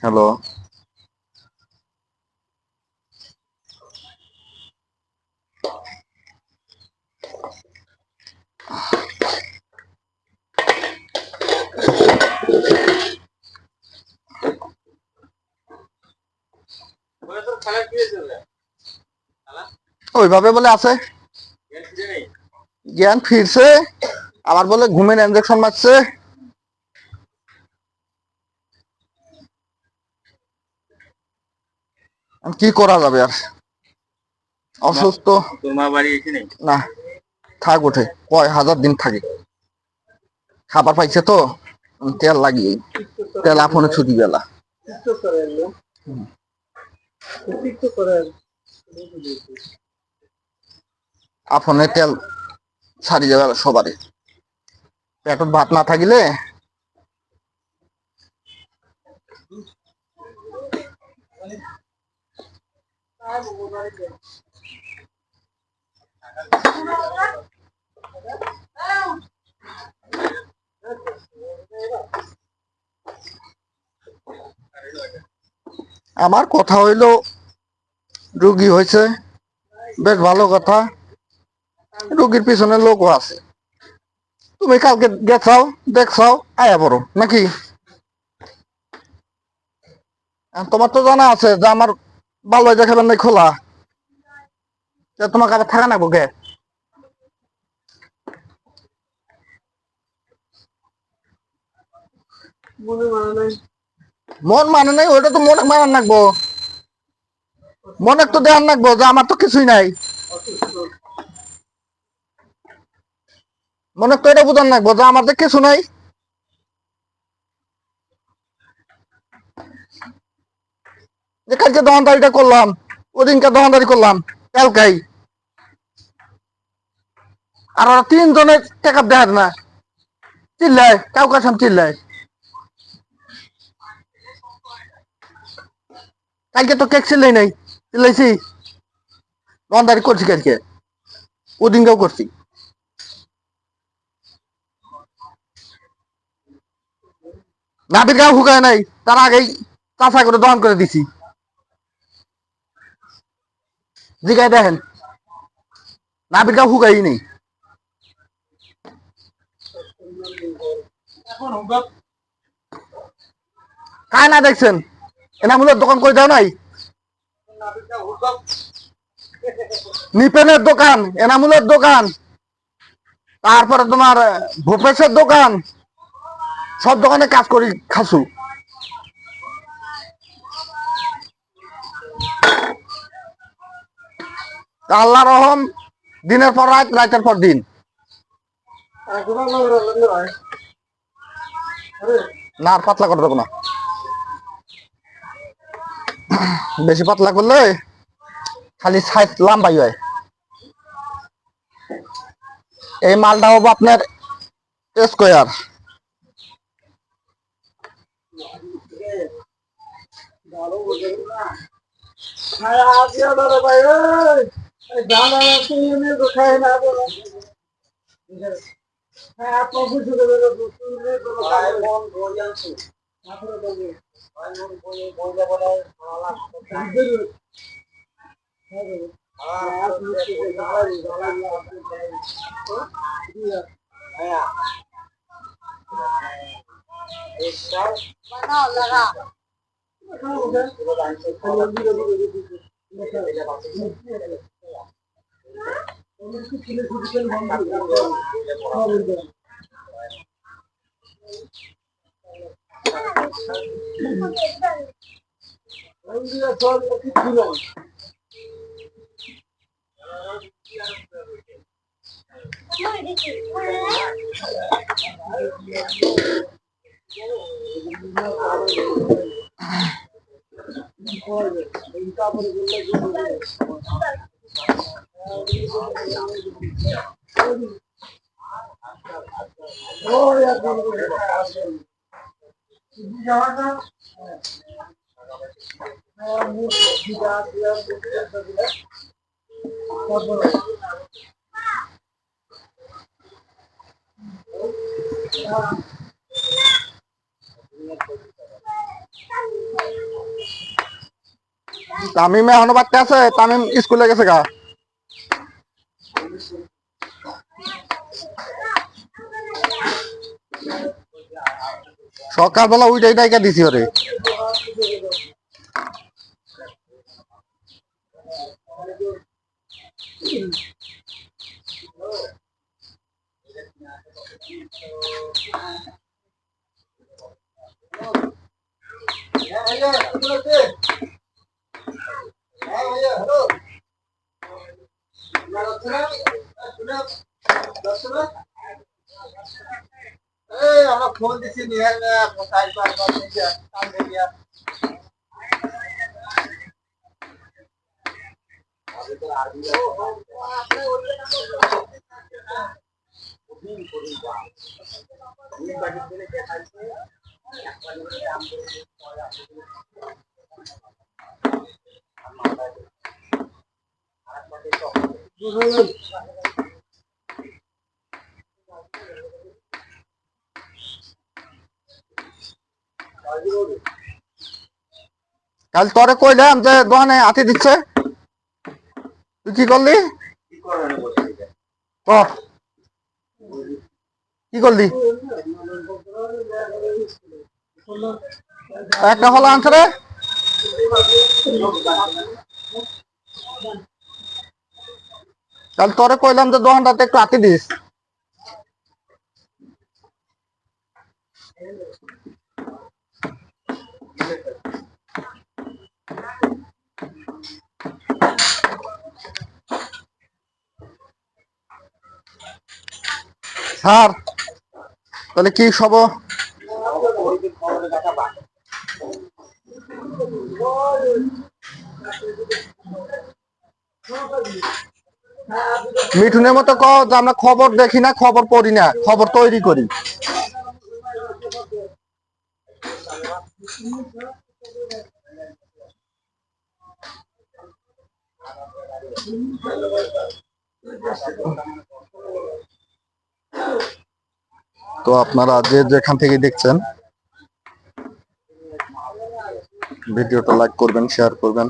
Hello. ওইভাবে বলে আছে, জ্ঞান ফিরছে, আবার বলে ঘুমের ইনজেকশন মারছে। কি করা যাবে আর, অসুস্থ। না, থাক ওঠে, কয় হাজার দিন থাকে। খাবার পাইছে তো, তেল লাগিয়ে, তেল আপনে ছুটি বেলা। আপনে তেল ছাড়ি যাবে সবারে। পেটত ভাত না থাকিলে আমার কথা হইলো, রুগী হয়েছে, বেশ ভালো কথা। রুগীর পিছনে লোকও আছে। তুমি কালকে গেছাও, দেখছাও, আয়া বড় নাকি? তোমার তো জানা আছে যে আমার ভালো দেখাবেন নাই খোলা, তোমাকে আবার থাকা না গে। মন মানে নাই, ওইটা তো মনে মানান রাখবো। মনে তো ধ্যান রাখবো যে আমার তো কিছুই নাই। মনে তো এটা বুঝান রাখবো যে আমার তো কিছু নাই। যে কালকে দোকানদারিটা করলাম, ওদিনকে দোকানদারি করলাম, কালকাই আর ওরা তিনজনের টাকা দেয় না, চিল্লায় কাউকে সাম চিল্লায়। কালকে তো কেক চিল্লাই নাই, চিল্লাইছি। দোকানদারি করছি কালকে, ওদিনকেও করছি। নাপিত গাও হুকায় নাই, তার আগেই চাষা করে দহন করে দিছি। জিগায় দেখেন, নাপিত গাও হুকাই নেই। কায় না দেখছেন, এনামূলের দোকান করে দাও নাই। নিপেনের দোকান, এনামূলের দোকান, তারপরে তোমার ভূপেশের দোকান, সব দোকানে কাজ করি খাসু। আল্লাহ রহম, দিনের পর রাত, রাতের পর দিন। না আর পাতলা করে দেবো না, বেশি পাতলা করলে খালি সাইজ লাম্বাই হয়। এই মালটা হবো আপনার স্কোয়ার। তামিম এখনো বাড়তে আছে, তামিম স্কুলে গেছে গা। সকালবেলা ওইটাই ডাইকা দিছি ওরে। আমরা ফোন দিচ্ছি নিহার কাল তোরে কইলাম যে দোকানে হাতি দিচ্ছে, তুই কি করলি? কি করলি? একটা হলো আনসারে কাল তোরে কইলাম যে দোকানটাতে একটু হাতি দিস। স্যার তাহলে কি সব মিঠুনের মতো কও যে আমরা খবর দেখি না, খবর পড়ি না, খবর তৈরি করি। তো আপনারা যে যেখান থেকে দেখছেন ভিডিওটা লাইক করবেন, শেয়ার করবেন।